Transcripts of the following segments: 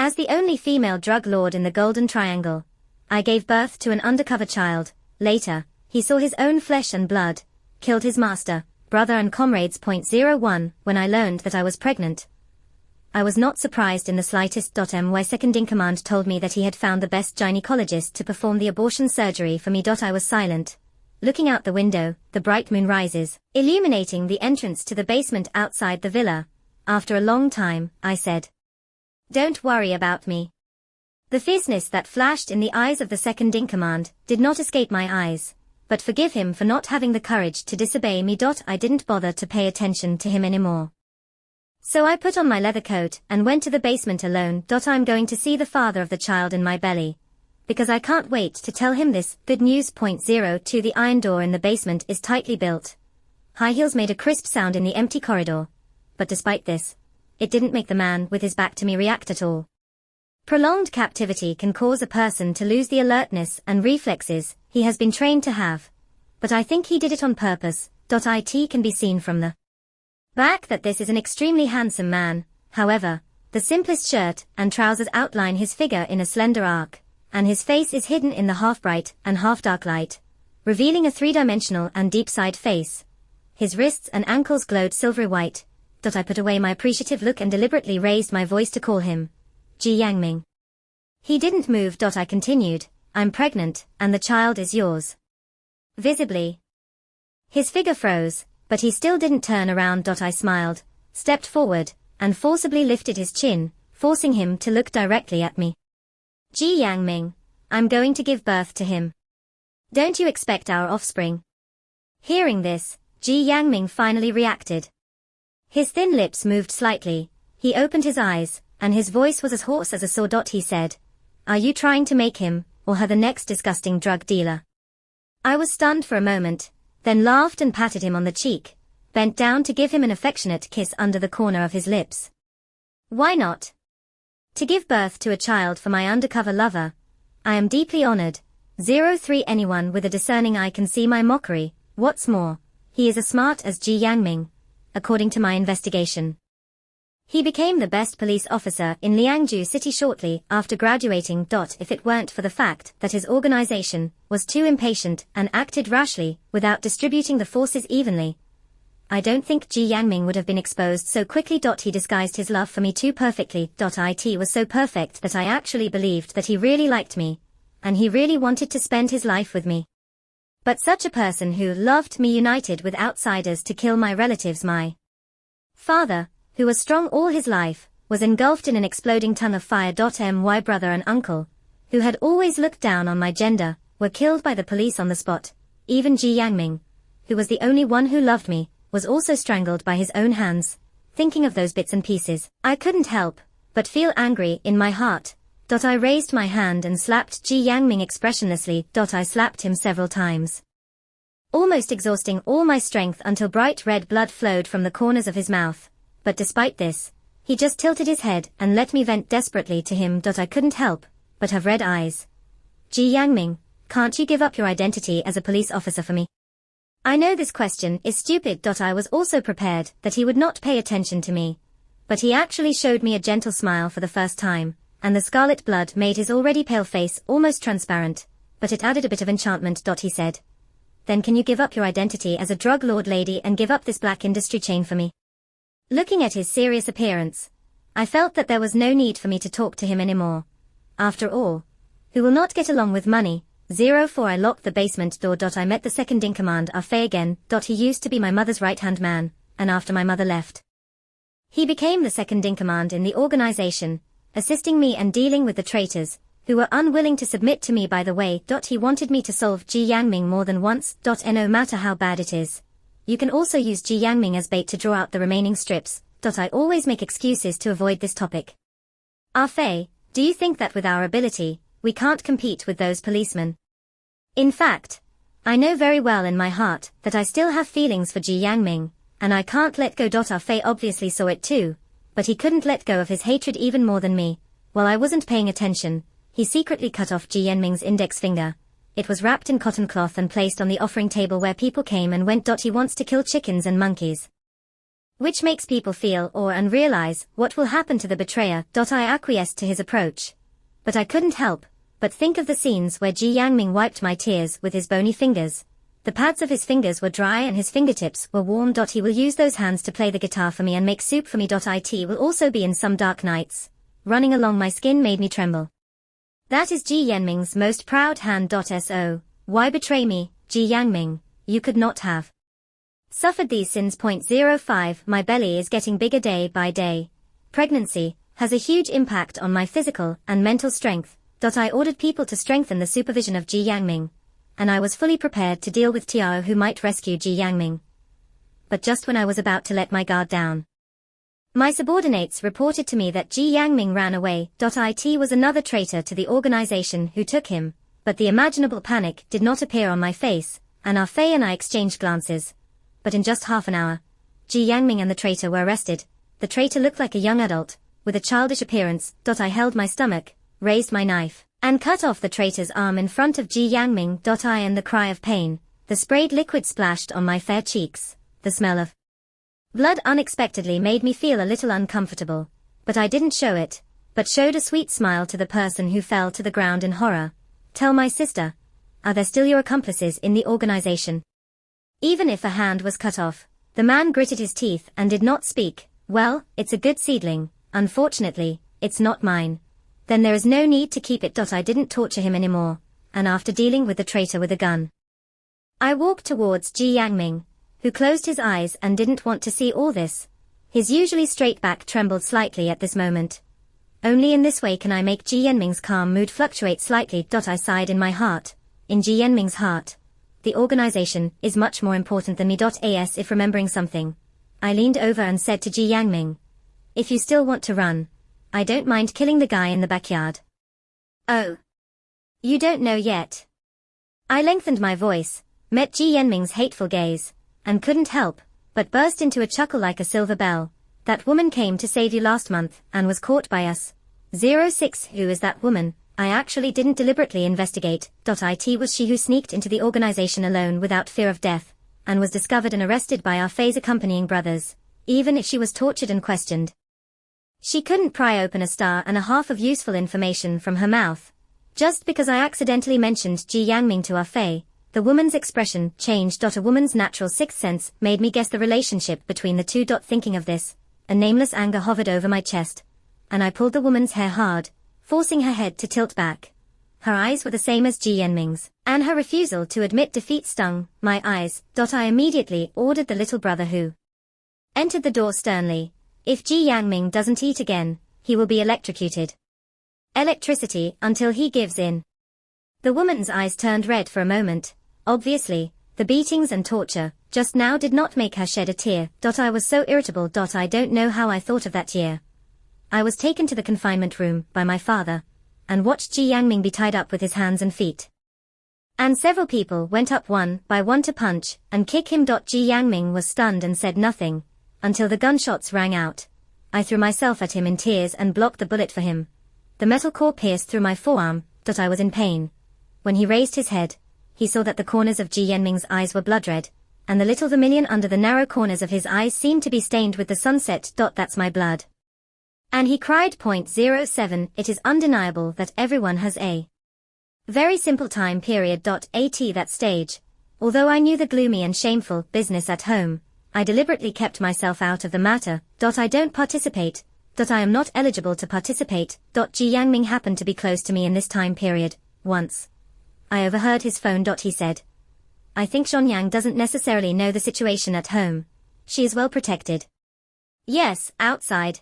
As the only female drug lord in the Golden Triangle, I gave birth to an undercover child. Later, he saw his own flesh and blood, killed his master, brother and comrades. 01 When I learned that I was pregnant, I was not surprised in the slightest. My second-in-command told me that he had found the best gynecologist to perform the abortion surgery for me. I was silent. Looking out the window, the bright moon rises, illuminating the entrance to the basement outside the villa. After a long time, I said, "Don't worry about me." The fierceness that flashed in the eyes of the second-in-command did not escape my eyes, but forgive him for not having the courage to disobey me. I didn't bother to pay attention to him anymore. So I put on my leather coat and went to the basement alone. I'm going to see the father of the child in my belly, because I can't wait to tell him this good news. 02 The iron door in the basement is tightly built. High heels made a crisp sound in the empty corridor, but despite this, it didn't make the man with his back to me react at all. Prolonged captivity can cause a person to lose the alertness and reflexes he has been trained to have, but I think he did it on purpose. It can be seen from the back that this is an extremely handsome man. However, the simplest shirt and trousers outline his figure in a slender arc, and his face is hidden in the half-bright and half-dark light, revealing a three-dimensional and deep-side face. His wrists and ankles glowed silvery white. I put away my appreciative look and deliberately raised my voice to call him Ji Yangming. He didn't move. I continued, "I'm pregnant, and the child is yours." Visibly, his figure froze, but he still didn't turn around. I smiled, stepped forward, and forcibly lifted his chin, forcing him to look directly at me. "Ji Yangming, I'm going to give birth to him. Don't you expect our offspring?" Hearing this, Ji Yangming finally reacted. His thin lips moved slightly, he opened his eyes, and his voice was as hoarse as a saw. He said, "Are you trying to make him, or her, the next disgusting drug dealer?" I was stunned for a moment, then laughed and patted him on the cheek, bent down to give him an affectionate kiss under the corner of his lips. Why not? To give birth to a child for my undercover lover, I am deeply honored. 03 Anyone with a discerning eye can see my mockery. What's more, he is as smart as Ji Yangming, according to my investigation. He became the best police officer in Liangju City shortly after graduating. If it weren't for the fact that his organization was too impatient and acted rashly without distributing the forces evenly, I don't think Ji Yangming would have been exposed so quickly. He disguised his love for me too perfectly. It was so perfect that I actually believed that he really liked me, and he really wanted to spend his life with me. But such a person who loved me united with outsiders to kill my relatives. My father, who was strong all his life, was engulfed in an exploding tongue of fire. My brother and uncle, who had always looked down on my gender, were killed by the police on the spot. Even Ji Yangming, who was the only one who loved me, was also strangled by his own hands. Thinking of those bits and pieces, I couldn't help but feel angry in my heart. I raised my hand and slapped Ji Yangming expressionlessly. I slapped him several times, almost exhausting all my strength until bright red blood flowed from the corners of his mouth. But despite this, he just tilted his head and let me vent desperately to him. I couldn't help but have red eyes. "Ji Yangming, can't you give up your identity as a police officer for me?" I know this question is stupid. I was also prepared that he would not pay attention to me, but he actually showed me a gentle smile for the first time, and the scarlet blood made his already pale face almost transparent, but it added a bit of enchantment. He said, "Then can you give up your identity as a drug lord lady and give up this black industry chain for me?" Looking at his serious appearance, I felt that there was no need for me to talk to him anymore. After all, who will not get along with money? 04 I locked the basement door. I met the second-in-command Fei again. He used to be my mother's right-hand man, and after my mother left, he became the second-in-command in the organization, assisting me and dealing with the traitors, who were unwilling to submit to me. By the way, he wanted me to solve Ji Yangming more than once. No matter how bad it is, you can also use Ji Yangming as bait to draw out the remaining strips. I always make excuses to avoid this topic. Fei, do you think that with our ability, we can't compete with those policemen? In fact, I know very well in my heart that I still have feelings for Ji Yangming, and I can't let go. Fei obviously saw it too, but he couldn't let go of his hatred even more than me. While I wasn't paying attention, he secretly cut off Ji Yangming's index finger. It was wrapped in cotton cloth and placed on the offering table where people came and went. He wants to kill chickens and monkeys. which makes people feel awe and realize what will happen to the betrayer. I acquiesced to his approach. But I couldn't help but think of the scenes where Ji Yangming wiped my tears with his bony fingers. The pads of his fingers were dry and his fingertips were warm. He will use those hands to play the guitar for me and make soup for me. It will also be in some dark nights. Running along my skin made me tremble. That is Ji Yanming's most proud hand. So, why betray me, Ji Yangming? You could not have suffered these sins. 05 My belly is getting bigger day by day. Pregnancy has a huge impact on my physical and mental strength. I ordered people to strengthen the supervision of Ji Yangming, and I was fully prepared to deal with Tiao who might rescue Ji Yangming. But just when I was about to let my guard down, my subordinates reported to me that Ji Yangming ran away. It was another traitor to the organization who took him, but the imaginable panic did not appear on my face, and Ah Fei and I exchanged glances. But in just half an hour, Ji Yangming and the traitor were arrested. The traitor looked like a young adult, with a childish appearance. I held my stomach, raised my knife, and cut off the traitor's arm in front of Ji Yangming. And the cry of pain, the sprayed liquid splashed on my fair cheeks, the smell of blood unexpectedly made me feel a little uncomfortable, but I didn't show it, but showed a sweet smile to the person who fell to the ground in horror. Tell my sister, are there still your accomplices in the organization? Even if a hand was cut off, the man gritted his teeth and did not speak. Well, it's a good seedling, unfortunately, it's not mine. Then there is no need to keep it. I didn't torture him anymore, and after dealing with the traitor with a gun, I walked towards Ji Yangming, who closed his eyes and didn't want to see all this. His usually straight back trembled slightly at this moment. Only in this way can I make Ji Yanming's calm mood fluctuate slightly. I sighed in my heart. In Ji Yanming's heart, the organization is much more important than me. As if remembering something, I leaned over and said to Ji Yangming, if you still want to run, I don't mind killing the guy in the backyard. Oh. You don't know yet. I lengthened my voice, met Ji Yanming's hateful gaze, and couldn't help but burst into a chuckle like a silver bell. That woman came to save you last month and was caught by us. 06 Who is that woman? I actually didn't deliberately investigate. It was she who sneaked into the organization alone without fear of death, and was discovered and arrested by our Fei's accompanying brothers. Even if she was tortured and questioned, she couldn't pry open a star and a half of useful information from her mouth. Just because I accidentally mentioned Ji Yangming to Ah Fei, the woman's expression changed. A woman's natural sixth sense made me guess the relationship between the two. Thinking of this, a nameless anger hovered over my chest, and I pulled the woman's hair hard, forcing her head to tilt back. Her eyes were the same as Ji Yanming's, and her refusal to admit defeat stung my eyes. I immediately ordered the little brother who entered the door sternly, if Ji Yangming doesn't eat again, he will be electrocuted. Electricity until he gives in. The woman's eyes turned red for a moment. Obviously, the beatings and torture just now did not make her shed a tear. I was so irritable. I don't know how I thought of that year. I was taken to the confinement room by my father, and watched Ji Yangming be tied up with his hands and feet. And several people went up one by one to punch and kick him. Ji Yangming was stunned and said nothing, until the gunshots rang out. I threw myself at him in tears and blocked the bullet for him. The metal core pierced through my forearm. I was in pain. When he raised his head, he saw that the corners of Ji Yanming's eyes were blood red, and the little vermilion under the narrow corners of his eyes seemed to be stained with the sunset. That's my blood. And he cried. 07 It is undeniable that everyone has a very simple time period. At that stage, although I knew the gloomy and shameful business at home, I deliberately kept myself out of the matter. I don't participate. I am not eligible to participate. Ji Yangming happened to be close to me in this time period. Once I overheard his phone. He said, I think Zhonyang doesn't necessarily know the situation at home. She is well protected. Yes, outside.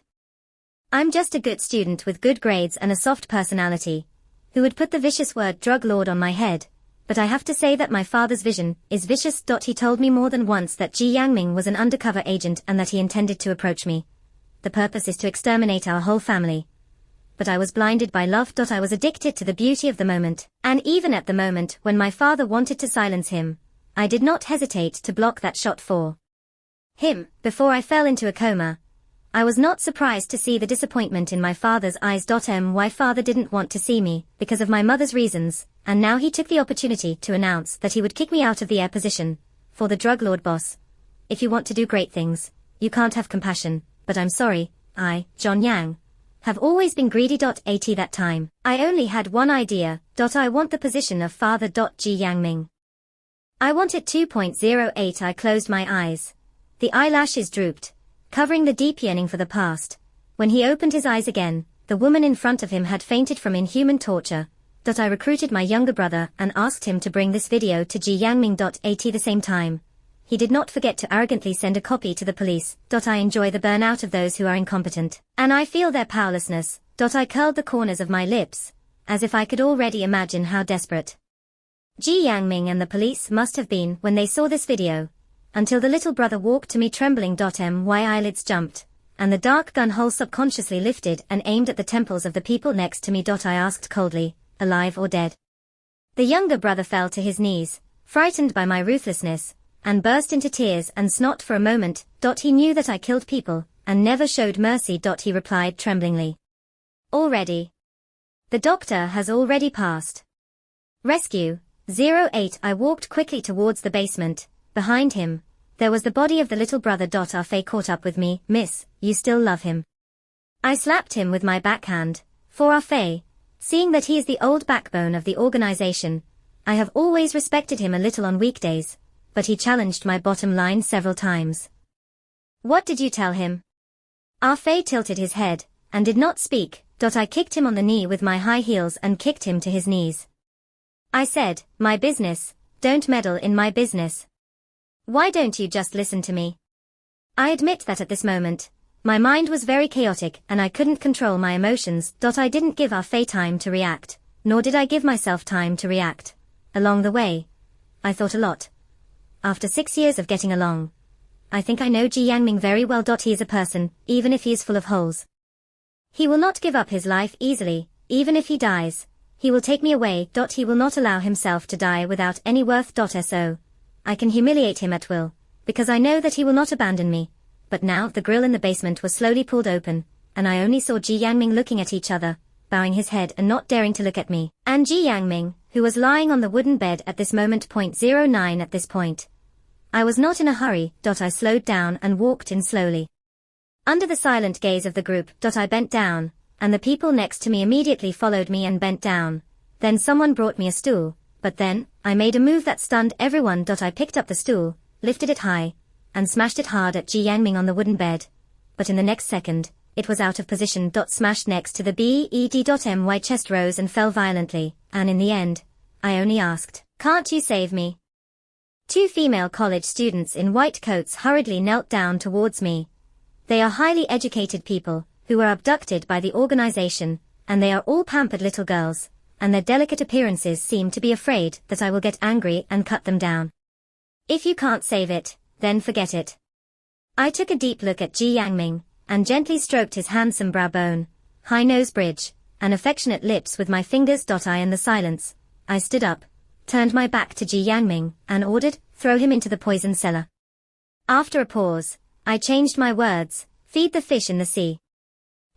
I'm just a good student with good grades and a soft personality, who would put the vicious word drug lord on my head. But I have to say that my father's vision is vicious. He told me more than once that Ji Yangming was an undercover agent and that he intended to approach me. The purpose is to exterminate our whole family. But I was blinded by love. I was addicted to the beauty of the moment, and even at the moment when my father wanted to silence him, I did not hesitate to block that shot for him. Before I fell into a coma, I was not surprised to see the disappointment in my father's eyes. My father didn't want to see me because of my mother's reasons, and now he took the opportunity to announce that he would kick me out of the air position for the drug lord boss. If you want to do great things, you can't have compassion, but I'm sorry, I, John Yang, have always been greedy. At that time, I only had one idea. I want the position of father. Ji Yangming. I want it. 2.08 I closed my eyes. The eyelashes drooped, covering the deep yearning for the past. When he opened his eyes again, the woman in front of him had fainted from inhuman torture. I recruited my younger brother and asked him to bring this video to Ji Yangming. At the same time, he did not forget to arrogantly send a copy to the police. I enjoy the burnout of those who are incompetent, and I feel their powerlessness. I curled the corners of my lips, as if I could already imagine how desperate Ji Yangming and the police must have been when they saw this video, until the little brother walked to me trembling. My eyelids jumped, and the dark gun hole subconsciously lifted and aimed at the temples of the people next to me. I asked coldly, alive or dead? The younger brother fell to his knees, frightened by my ruthlessness, and burst into tears and snot for a moment. He knew that I killed people, and never showed mercy. He replied tremblingly. Already. The doctor has already passed. Rescue. 08 I walked quickly towards the basement. Behind him, there was the body of the little brother. Ah Fei caught up with me. Miss, you still love him. I slapped him with my backhand. For Ah Fei, seeing that he is the old backbone of the organization, I have always respected him a little on weekdays, but he challenged my bottom line several times. What did you tell him? Ah Fei tilted his head, and did not speak. I kicked him on the knee with my high heels and kicked him to his knees. I said, my business, don't meddle in my business. Why don't you just listen to me? I admit that at this moment, my mind was very chaotic and I couldn't control my emotions. I didn't give Ah Fei time to react, nor did I give myself time to react. Along the way, I thought a lot. After 6 years of getting along, I think I know Ji Yangming very well. He is a person, even if he is full of holes. He will not give up his life easily. Even if he dies, he will take me away. He will not allow himself to die without any worth. So, I can humiliate him at will, because I know that he will not abandon me. But now the grill in the basement was slowly pulled open, and I only saw Ji Yangming looking at each other, bowing his head and not daring to look at me, and Ji Yangming, who was lying on the wooden bed at this moment. 09 At this point, I was not in a hurry. I slowed down and walked in slowly. Under the silent gaze of the group. I bent down, and the people next to me immediately followed me and bent down. Then someone brought me a stool, but then, I made a move that stunned everyone. I picked up the stool, lifted it high, and smashed it hard at Ji Yangming on the wooden bed. But in the next second, it was out of position. Smashed next to the bed. My chest rose and fell violently, and in the end, I only asked, can't you save me? 2 female college students in white coats hurriedly knelt down towards me. They are highly educated people, who were abducted by the organization, and they are all pampered little girls, and their delicate appearances seem to be afraid that I will get angry and cut them down. If you can't save it, then forget it. I took a deep look at Ji Yangming, and gently stroked his handsome brow bone, high nose bridge, and affectionate lips with my fingers. In the silence, I stood up, turned my back to Ji Yangming, and ordered, throw him into the poison cellar. After a pause, I changed my words, feed the fish in the sea.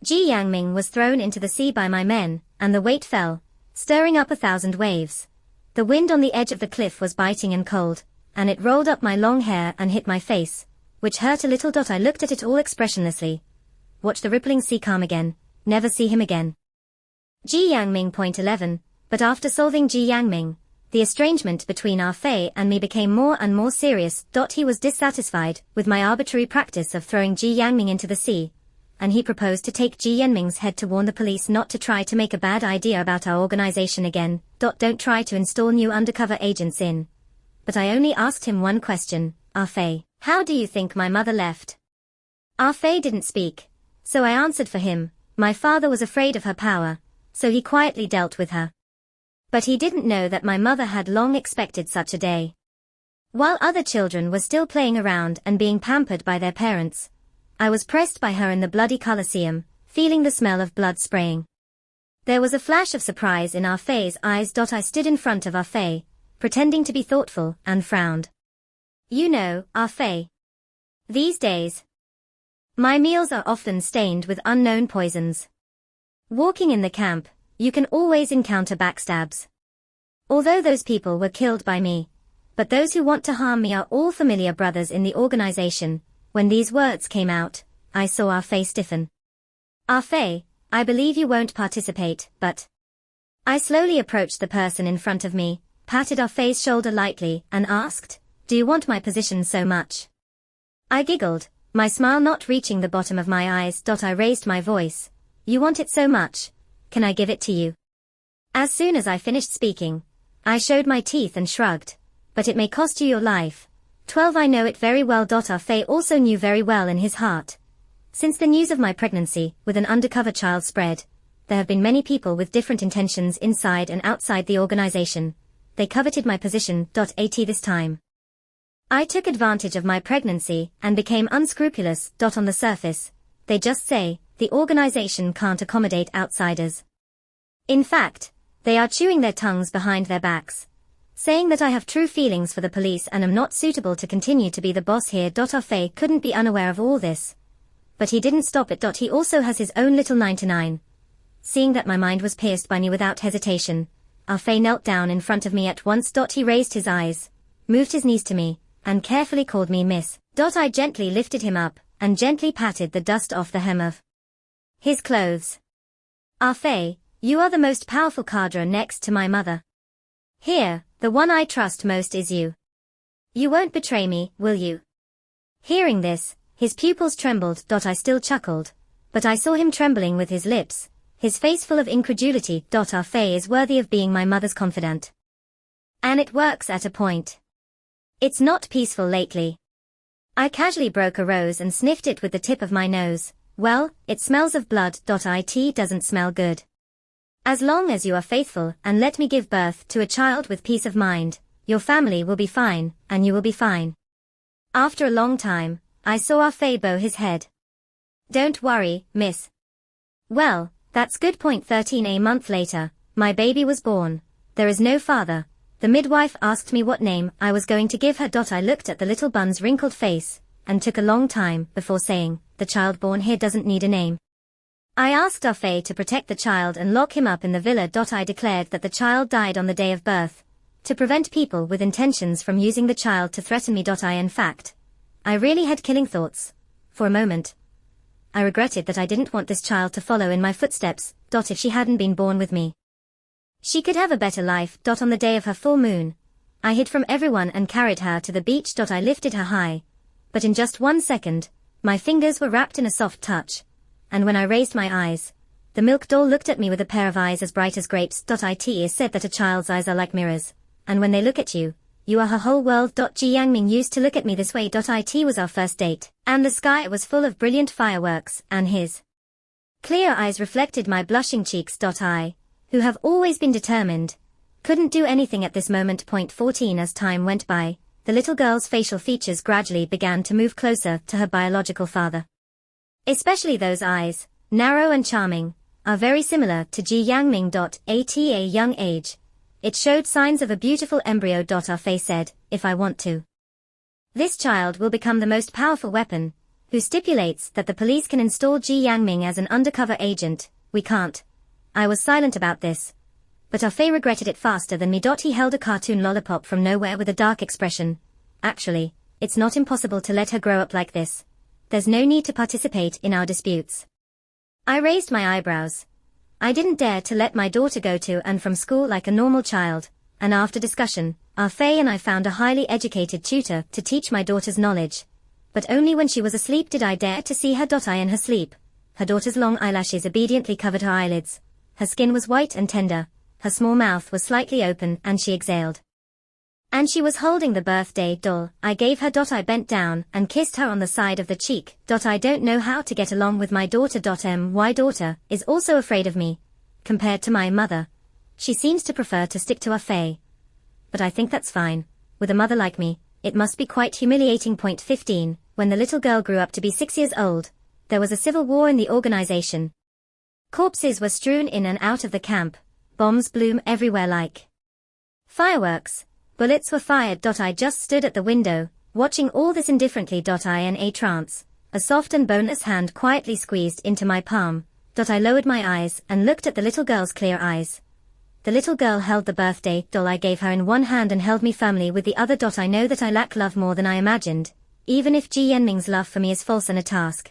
Ji Yangming was thrown into the sea by my men, and the weight fell, stirring up 1,000 waves. The wind on the edge of the cliff was biting and cold, and it rolled up my long hair and hit my face, which hurt a little. I looked at it all expressionlessly. Watch the rippling sea calm again, never see him again. Ji Yangming. 11 But after solving Ji Yangming, the estrangement between Ah Fei and me became more and more serious. He was dissatisfied with my arbitrary practice of throwing Ji Yangming into the sea, and he proposed to take Ji Yangming's head to warn the police not to try to make a bad idea about our organization again. Don't try to install new undercover agents in. But I only asked him one question, Ah Fei, how do you think my mother left? Ah Fei didn't speak, so I answered for him. My father was afraid of her power, so he quietly dealt with her. But he didn't know that my mother had long expected such a day. While other children were still playing around and being pampered by their parents, I was pressed by her in the bloody Colosseum, feeling the smell of blood spraying. There was a flash of surprise in Ah Fei's eyes. I stood in front of Ah Fei, pretending to be thoughtful, and frowned. You know, Ah Fei, these days, my meals are often stained with unknown poisons. Walking in the camp, you can always encounter backstabs. Although those people were killed by me, but those who want to harm me are all familiar brothers in the organization, When these words came out, I saw Ah Fei stiffen. Ah Fei, I believe you won't participate, but... I slowly approached the person in front of me, patted Ah Fei's shoulder lightly, and asked, "Do you want my position so much?" I giggled, my smile not reaching the bottom of my eyes. I raised my voice. "You want it so much? Can I give it to you?" As soon as I finished speaking, I showed my teeth and shrugged. "But it may cost you your life." 12 I know it very well. Ah Fei also knew very well in his heart. Since the news of my pregnancy with an undercover child spread, there have been many people with different intentions inside and outside the organization. They coveted my position. At this time, I took advantage of my pregnancy and became unscrupulous. On the surface, they just say, the organization can't accommodate outsiders. In fact, they are chewing their tongues behind their backs, saying that I have true feelings for the police and am not suitable to continue to be the boss here. Ah Fei couldn't be unaware of all this. But he didn't stop it. He also has his own little 99. Seeing that my mind was pierced by me without hesitation, Ah Fei knelt down in front of me at once. He raised his eyes, moved his knees to me, and carefully called me Miss. I gently lifted him up, and gently patted the dust off the hem of his clothes. "Ah Fei, you are the most powerful cadre next to my mother. Here, the one I trust most is you. You won't betray me, will you?" Hearing this, his pupils trembled. I still chuckled, but I saw him trembling with his lips, his face full of incredulity. Ah Fei is worthy of being my mother's confidant. And it works at a point. It's not peaceful lately. I casually broke a rose and sniffed it with the tip of my nose. "Well, it smells of blood. It doesn't smell good. As long as you are faithful and let me give birth to a child with peace of mind, your family will be fine, and you will be fine." After a long time, I saw Ah Fei bow his head. "Don't worry, miss." Well, that's good. 13 A month later, my baby was born. There is no father. The midwife asked me what name I was going to give her. I looked at the little bun's wrinkled face, and took a long time before saying, "The child born here doesn't need a name." I asked Ah Fei to protect the child and lock him up in the villa. I declared that the child died on the day of birth, to prevent people with intentions from using the child to threaten me. In fact, I really had killing thoughts. For a moment, I regretted that I didn't want this child to follow in my footsteps. If she hadn't been born with me, she could have a better life. On the day of her full moon, I hid from everyone and carried her to the beach. I lifted her high, but in just 1 second, my fingers were wrapped in a soft touch, and when I raised my eyes, the milk doll looked at me with a pair of eyes as bright as grapes. It is said that a child's eyes are like mirrors, and when they look at you, you are her whole world. Ji Yangming used to look at me this way. It was our first date, and the sky was full of brilliant fireworks, and his clear eyes reflected my blushing cheeks. I, who have always been determined, couldn't do anything at this moment. 14 As time went by, the little girl's facial features gradually began to move closer to her biological father. Especially those eyes, narrow and charming, are very similar to Ji Yangming. At a young age, it showed signs of a beautiful embryo. Ah Fei said, "If I want to, this child will become the most powerful weapon," who stipulates that the police can install Ji Yangming as an undercover agent. "We can't." I was silent about this, but Ah Fei regretted it faster than me. He held a cartoon lollipop from nowhere with a dark expression. "Actually, it's not impossible to let her grow up like this. There's no need to participate in our disputes." I raised my eyebrows. I didn't dare to let my daughter go to and from school like a normal child, and after discussion, Ah Fei and I found a highly educated tutor to teach my daughter's knowledge. But only when she was asleep did I dare to see her. In her sleep, her daughter's long eyelashes obediently covered her eyelids. Her skin was white and tender, her small mouth was slightly open and she exhaled. And she was holding the birthday doll I gave her. I bent down and kissed her on the side of the cheek. I don't know how to get along with my daughter. My daughter is also afraid of me. Compared to my mother, she seems to prefer to stick to Ah Fei. But I think that's fine. With a mother like me, it must be quite humiliating. 15 When the little girl grew up to be 6 years old, there was a civil war in the organization. Corpses were strewn in and out of the camp, bombs blew everywhere like fireworks, bullets were fired. I just stood at the window, watching all this indifferently. In a trance, a soft and boneless hand quietly squeezed into my palm. I lowered my eyes and looked at the little girl's clear eyes. The little girl held the birthday doll I gave her in one hand and held me firmly with the other. I know that I lack love more than I imagined, even if Ji Yanming's love for me is false and a task.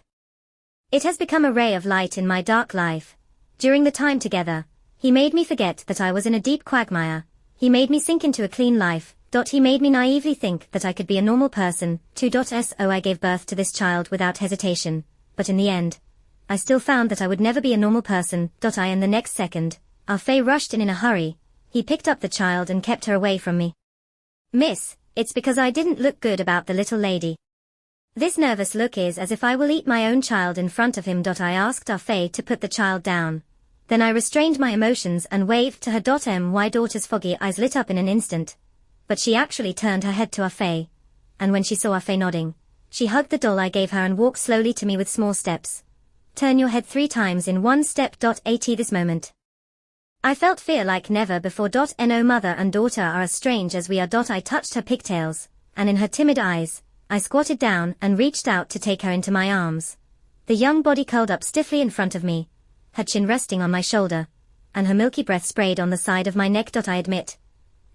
It has become a ray of light in my dark life. During the time together, he made me forget that I was in a deep quagmire. He made me sink into a clean life. He made me naively think that I could be a normal person. 2.so I gave birth to this child without hesitation, but in the end, I still found that I would never be a normal person. In the next second, Ah Fei rushed in a hurry. He picked up the child and kept her away from me. Miss, it's because I didn't look good about the little lady. This nervous look is as if I will eat my own child in front of him. I asked Ah Fei to put the child down. Then I restrained my emotions and waved to her. My daughter's foggy eyes lit up in an instant. But she actually turned her head to Ah Fei. And when she saw Ah Fei nodding, she hugged the doll I gave her and walked slowly to me with small steps. Turn your head 3 times in 1 step. At this moment, I felt fear like never before. No, mother and daughter are as strange as we are. I touched her pigtails, and in her timid eyes, I squatted down and reached out to take her into my arms. The young body curled up stiffly in front of me, her chin resting on my shoulder, and her milky breath sprayed on the side of my neck. I admit,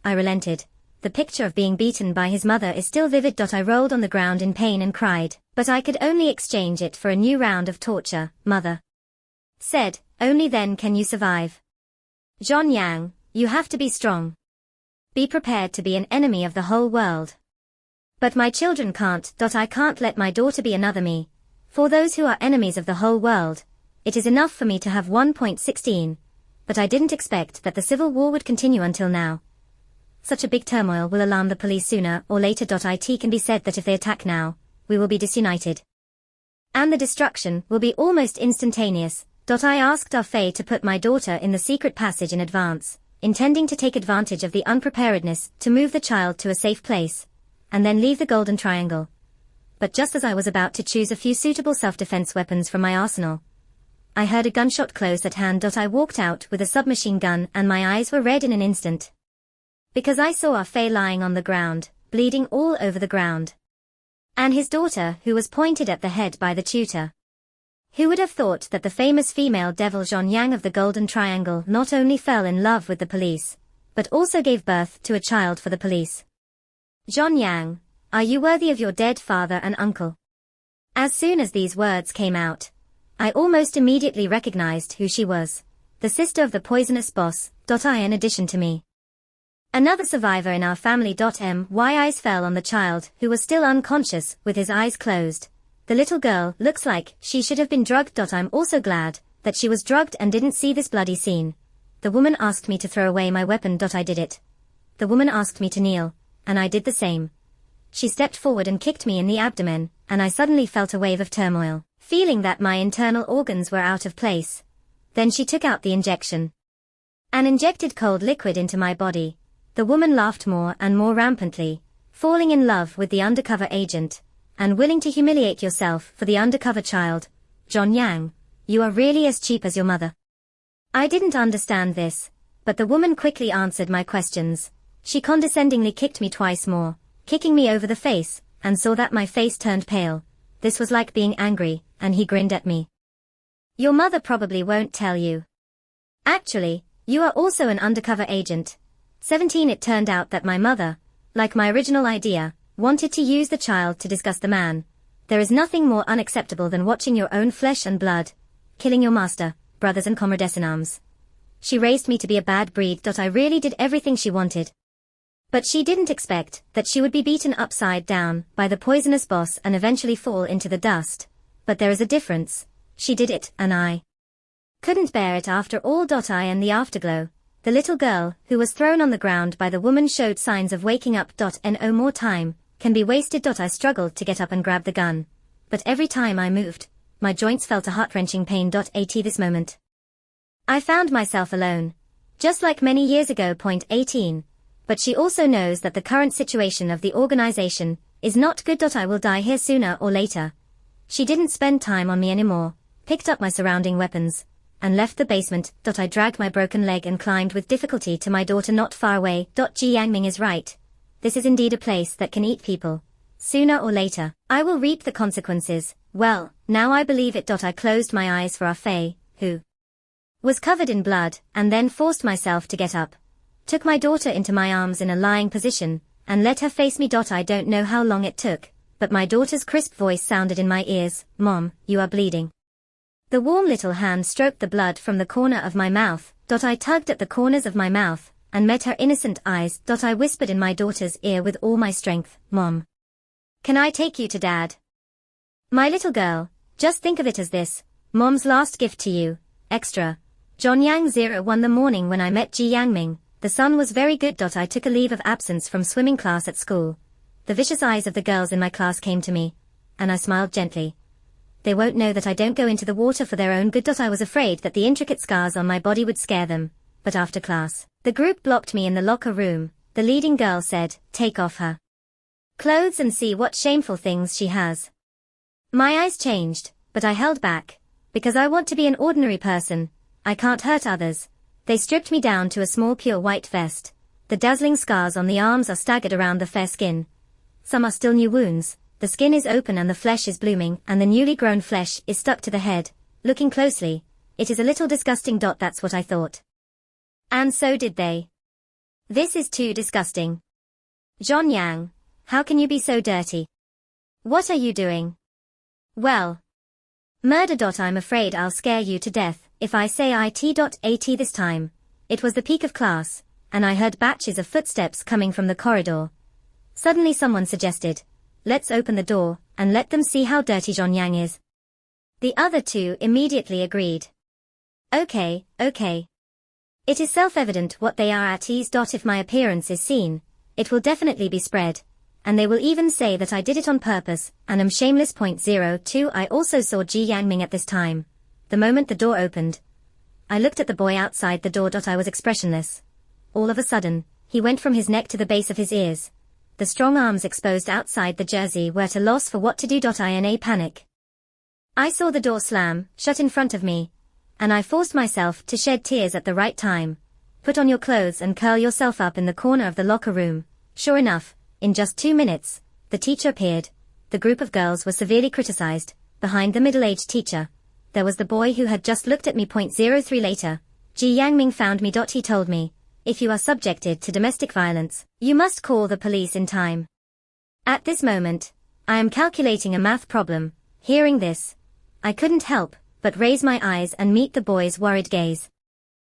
I relented. The picture of being beaten by his mother is still vivid. I rolled on the ground in pain and cried, but I could only exchange it for a new round of torture. Mother said, only then can you survive. John Yang, you have to be strong. Be prepared to be an enemy of the whole world. But my children can't. I can't let my daughter be another me. For those who are enemies of the whole world, it is enough for me to have 1.16. But I didn't expect that the civil war would continue until now. Such a big turmoil will alarm the police sooner or later. It can be said that if they attack now, we will be disunited. And the destruction will be almost instantaneous. I asked Ah Fei to put my daughter in the secret passage in advance, intending to take advantage of the unpreparedness to move the child to a safe place, and then leave the Golden Triangle. But just as I was about to choose a few suitable self-defense weapons from my arsenal, I heard a gunshot close at hand. I walked out with a submachine gun and my eyes were red in an instant. Because I saw Ah Fei lying on the ground, bleeding all over the ground. And his daughter, who was pointed at the head by the tutor. Who would have thought that the famous female devil Zhong Yang of the Golden Triangle not only fell in love with the police, but also gave birth to a child for the police? Zhong Yang, are you worthy of your dead father and uncle? As soon as these words came out, I almost immediately recognized who she was. The sister of the poisonous boss. In addition to me, another survivor in our family. My eyes fell on the child who was still unconscious with his eyes closed. The little girl looks like she should have been drugged. I'm also glad that she was drugged and didn't see this bloody scene. The woman asked me to throw away my weapon. I did it. The woman asked me to kneel, and I did the same. She stepped forward and kicked me in the abdomen, and I suddenly felt a wave of turmoil, feeling that my internal organs were out of place. Then she took out the injection and injected cold liquid into my body. The woman laughed more and more rampantly, falling in love with the undercover agent, and willing to humiliate yourself for the undercover child. John Yang, you are really as cheap as your mother. I didn't understand this, but the woman quickly answered my questions. She condescendingly kicked me twice more, kicking me over the face, and saw that my face turned pale. This was like being angry, and he grinned at me. Your mother probably won't tell you. Actually, you are also an undercover agent. 17. It turned out that my mother, like my original idea, wanted to use the child to disgust the man. There is nothing more unacceptable than watching your own flesh and blood, killing your master, brothers and comrades in arms. She raised me to be a bad breed. I really did everything she wanted. But she didn't expect that she would be beaten upside down by the poisonous boss and eventually fall into the dust. But there is a difference. She did it, and I couldn't bear it after all. I and the afterglow. The little girl, who was thrown on the ground by the woman, showed signs of waking up. No more time can be wasted. I struggled to get up and grab the gun. But every time I moved, my joints felt a heart-wrenching pain. At this moment, I found myself alone. Just like many years ago. 18. But she also knows that the current situation of the organization is not good. I will die here sooner or later. She didn't spend time on me anymore, picked up my surrounding weapons, and left the basement. I dragged my broken leg and climbed with difficulty to my daughter not far away. Ji Yangming is right. This is indeed a place that can eat people. Sooner or later, I will reap the consequences. Well, now I believe it. I closed my eyes for Ah Fei, who was covered in blood, and then forced myself to get up. Took my daughter into my arms in a lying position, and let her face me. I don't know how long it took, but my daughter's crisp voice sounded in my ears, "Mom, you are bleeding." The warm little hand stroked the blood from the corner of my mouth. I tugged at the corners of my mouth, and met her innocent eyes. I whispered in my daughter's ear with all my strength, "Mom, can I take you to Dad?" "My little girl, just think of it as this, Mom's last gift to you, extra. John Yang 01 The morning when I met Ji Yangming, the sun was very good. I took a leave of absence from swimming class at school. The vicious eyes of the girls in my class came to me, and I smiled gently. They won't know that I don't go into the water for their own good. I was afraid that the intricate scars on my body would scare them, but after class, the group blocked me in the locker room. The leading girl said, "Take off her clothes and see what shameful things she has." My eyes changed, but I held back, because I want to be an ordinary person. I can't hurt others. They stripped me down to a small pure white vest. The dazzling scars on the arms are staggered around the fair skin. Some are still new wounds. The skin is open and the flesh is blooming, and the newly grown flesh is stuck to the head. Looking closely, it is a little disgusting. That's what I thought. And so did they. This is too disgusting. John Yang, how can you be so dirty? What are you doing? Well, murder. I'm afraid I'll scare you to death if I say it. This time, it was the peak of class, and I heard batches of footsteps coming from the corridor. Suddenly someone suggested, "Let's open the door, and let them see how dirty John Yang is." The other two immediately agreed. Okay. It is self-evident what they are at ease. If my appearance is seen, it will definitely be spread, and they will even say that I did it on purpose, and am shameless. 02 I also saw Ji Yangming at this time. The moment the door opened, I looked at the boy outside the door. I was expressionless. All of a sudden, he went from his neck to the base of his ears. The strong arms exposed outside the jersey were at a loss for what to do. In a panic, I saw the door slam shut in front of me, and I forced myself to shed tears at the right time. "Put on your clothes and curl yourself up in the corner of the locker room." Sure enough, in just 2 minutes, the teacher appeared. The group of girls were severely criticized. Behind the middle-aged teacher, there was the boy who had just looked at me. 03 later, Ji Yangming found me. He told me, "If you are subjected to domestic violence, you must call the police in time." At this moment, I am calculating a math problem. Hearing this, I couldn't help but raise my eyes and meet the boy's worried gaze.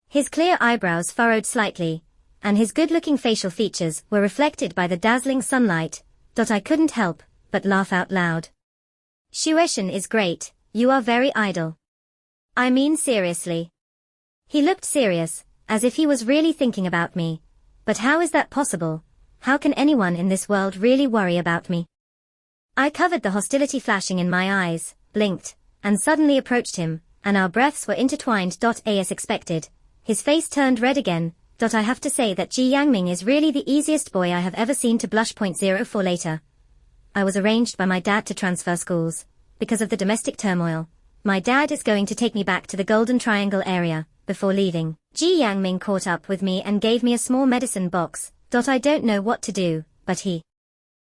His clear eyebrows furrowed slightly, and his good-looking facial features were reflected by the dazzling sunlight. I couldn't help but laugh out loud. "Tuition is great, you are very idle. I mean seriously." He looked serious, as if he was really thinking about me. But how is that possible? How can anyone in this world really worry about me? I covered the hostility flashing in my eyes, blinked, and suddenly approached him, and our breaths were intertwined. As expected, his face turned red again. I have to say that Ji Yangming is really the easiest boy I have ever seen to blush. 04 later, I was arranged by my dad to transfer schools. Because of the domestic turmoil, my dad is going to take me back to the Golden Triangle area. Before leaving, Ji Yangming caught up with me and gave me a small medicine box. I don't know what to do, but he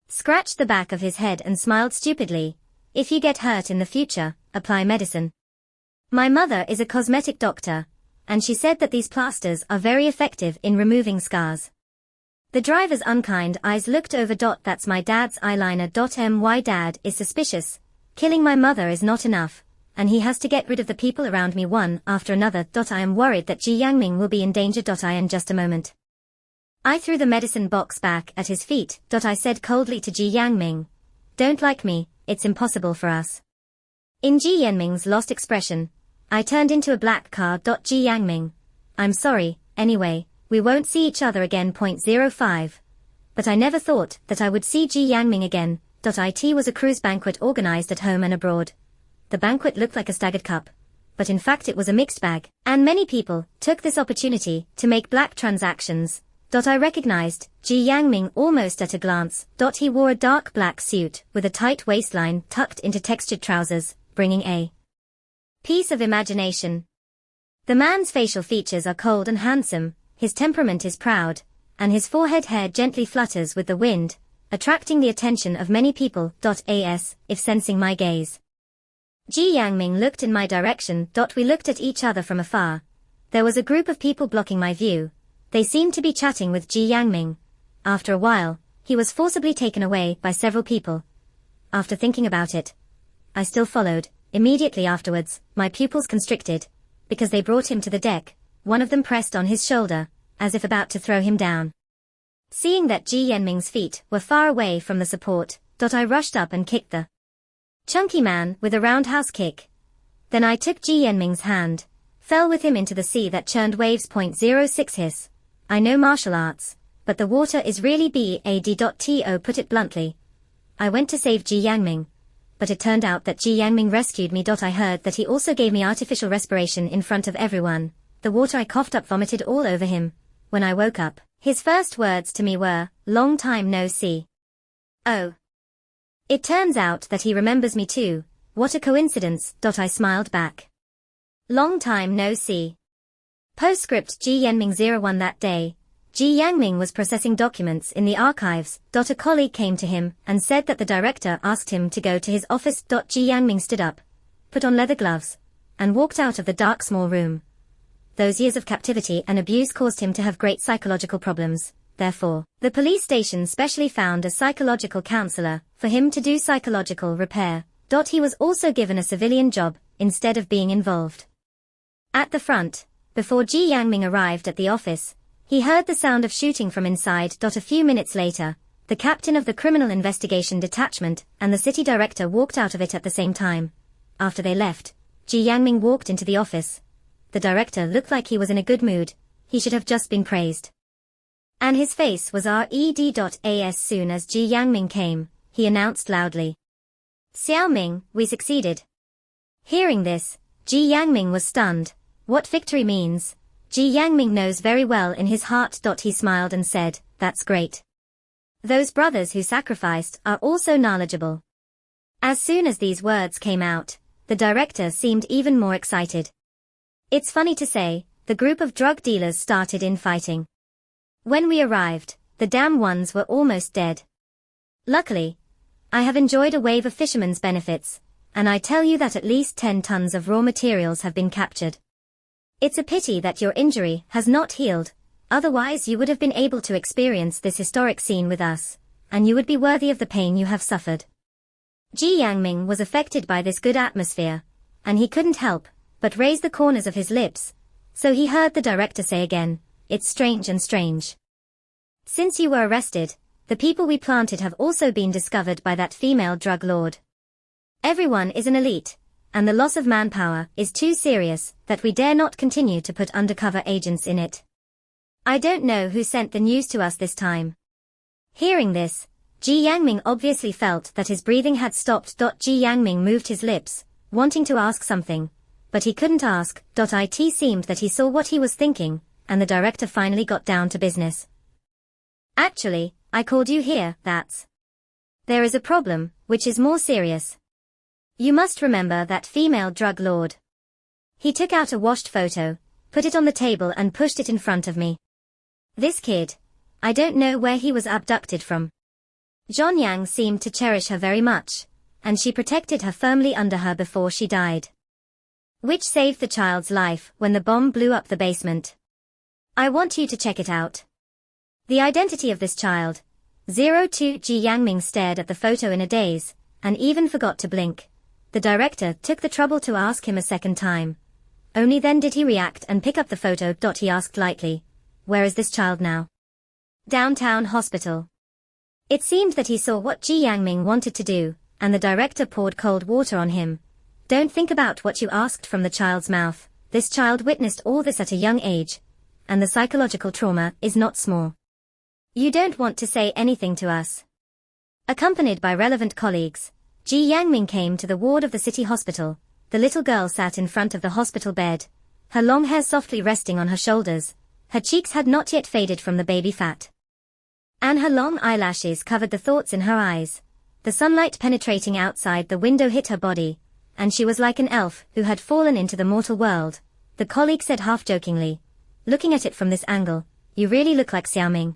scratched the back of his head and smiled stupidly. "If you get hurt in the future, apply medicine." My mother is a cosmetic doctor, and she said that these plasters are very effective in removing scars. The driver's unkind eyes looked over. That's my dad's eyeliner. My dad is suspicious. Killing my mother is not enough, and he has to get rid of the people around me one after another. I am worried that Ji Yangming will be in danger. In just a moment, I threw the medicine box back at his feet. I said coldly to Ji Yangming, "Don't like me, it's impossible for us." In Ji Yangming's lost expression, I turned into a black car. Ji Yangming, "I'm sorry, anyway, we won't see each other again. 05. But I never thought that I would see Ji Yangming again. It was a cruise banquet organized at home and abroad. The banquet looked like a staggered cup, but in fact it was a mixed bag, and many people took this opportunity to make black transactions. I recognized Ji Yangming almost at a glance. He wore a dark black suit with a tight waistline tucked into textured trousers, bringing a piece of imagination. The man's facial features are cold and handsome, his temperament is proud, and his forehead hair gently flutters with the wind, attracting the attention of many people. If sensing my gaze, Ji Yangming looked in my direction. We looked at each other from afar. There was a group of people blocking my view. They seemed to be chatting with Ji Yangming. After a while, he was forcibly taken away by several people. after thinking about it. I still followed. Immediately afterwards, my pupils constricted, because they brought him to the deck. One of them pressed on his shoulder, as if about to throw him down. Seeing that Ji Yanming's feet were far away from the support, I rushed up and kicked the chunky man with a roundhouse kick. Then I took Ji Yanming's hand, fell with him into the sea that churned waves. 06 hiss. I know martial arts, but the water is really bad. To put it bluntly. I went to save Ji Yanming, but it turned out that Ji Yanming rescued me. I heard that he also gave me artificial respiration in front of everyone. The water I coughed up vomited all over him. When I woke up, his first words to me were, "Long time no see." Oh. It turns out that he remembers me too. What a coincidence. I smiled back. Long time no see. Postscript Ji Yanming 01 That day, Ji Yanming was processing documents in the archives. A colleague came to him and said that the director asked him to go to his office. Ji Yanming stood up, put on leather gloves, and walked out of the dark small room. Those years of captivity and abuse caused him to have great psychological problems. Therefore, the police station specially found a psychological counselor for him to do psychological repair. He was also given a civilian job instead of being involved. At the front, before Ji Yanming arrived at the office, he heard the sound of shooting from inside. A few minutes later, the captain of the Criminal Investigation Detachment and the city director walked out of it at the same time. After they left, Ji Yanming walked into the office. The director looked like he was in a good mood. He should have just been praised. And his face was red. As soon as Ji Yanming came, he announced loudly, "Xiaoming, we succeeded." Hearing this, Ji Yanming was stunned. What victory means, Ji Yanming knows very well in his heart. He smiled and said, "That's great. Those brothers who sacrificed are also knowledgeable." As soon as these words came out, the director seemed even more excited. It's funny to say, the group of drug dealers started infighting. When we arrived, the damn ones were almost dead. Luckily, I have enjoyed a wave of fishermen's benefits, and I tell you that at least 10 tons of raw materials have been captured. It's a pity that your injury has not healed, otherwise you would have been able to experience this historic scene with us, and you would be worthy of the pain you have suffered. Ji Yanming was affected by this good atmosphere, and he couldn't help but raise the corners of his lips, so he heard the director say again, "It's strange and strange. Since you were arrested, the people we planted have also been discovered by that female drug lord. Everyone is an elite, and the loss of manpower is too serious that we dare not continue to put undercover agents in it. I don't know who sent the news to us this time." Hearing this, Ji Yanming obviously felt that his breathing had stopped. Ji Yanming moved his lips, wanting to ask something, but he couldn't ask. It seemed that he saw what he was thinking, and the director finally got down to business. "Actually, I called you here, there is a problem, which is more serious. You must remember that female drug lord." He took out a washed photo, put it on the table and pushed it in front of me. "This kid, I don't know where he was abducted from. Zhonyang seemed to cherish her very much, and she protected her firmly under her before she died. Which saved the child's life when the bomb blew up the basement. I want you to check it out. The identity of this child." 02 Ji Yanming stared at the photo in a daze, and even forgot to blink. The director took the trouble to ask him a second time. Only then did he react and pick up the photo. He asked lightly, "Where is this child now?" "Downtown hospital." It seemed that he saw what Ji Yanming wanted to do, and the director poured cold water on him. "Don't think about what you asked from the child's mouth. This child witnessed all this at a young age, and the psychological trauma is not small. You don't want to say anything to us." Accompanied by relevant colleagues, Ji Yanming came to the ward of the city hospital. The little girl sat in front of the hospital bed, her long hair softly resting on her shoulders. Her cheeks had not yet faded from the baby fat, and her long eyelashes covered the thoughts in her eyes. The sunlight penetrating outside the window hit her body, and she was like an elf who had fallen into the mortal world. The colleague said half-jokingly, "Looking at it from this angle, you really look like Xiaoming."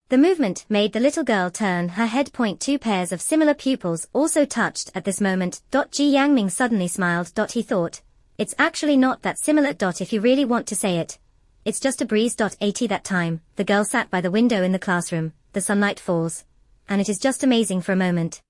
The movement made the little girl turn her head. 2 pairs of similar pupils also touched at this moment. Ji Yanming suddenly smiled. He thought, "It's actually not that similar. If you really want to say it, it's just a breeze. At that time, the girl sat by the window in the classroom, the sunlight falls, and it is just amazing for a moment.